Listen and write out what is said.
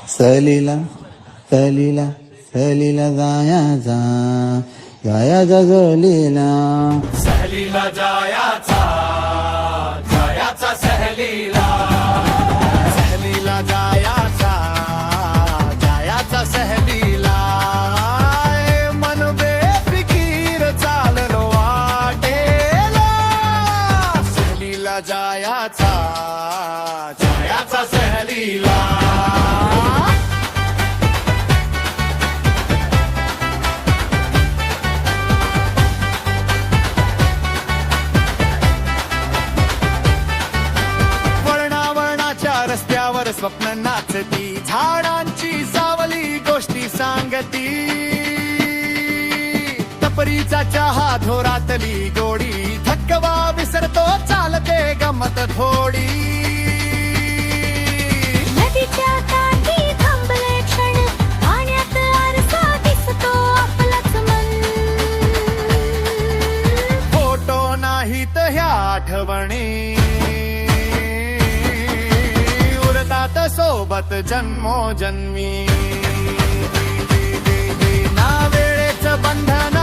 सहलीला सहलीला सहलीला जायाचा जायाचा सहलीला सहलीला जायाचा जायाचा सहलीला सहलीला जायाचा जायाचा सहलीला मन बेफिकीर चाललो वाटेला सहलीला जायाचा जायाचा सहलीला रस्त्यावर स्वप्न नाचती झाडांची सावली गोष्टी सांगती टपरीचा चहा धोरातली गोडी थकवा विसरतो चालते गमत थोडी नदीच्या काठी थांबले क्षण पाण्यात आरसा दिसतो आपलाच मन फोटो नाहीत ह्या आठवणी सोबत जन्मोजन्मी ना वेळेचं बंधन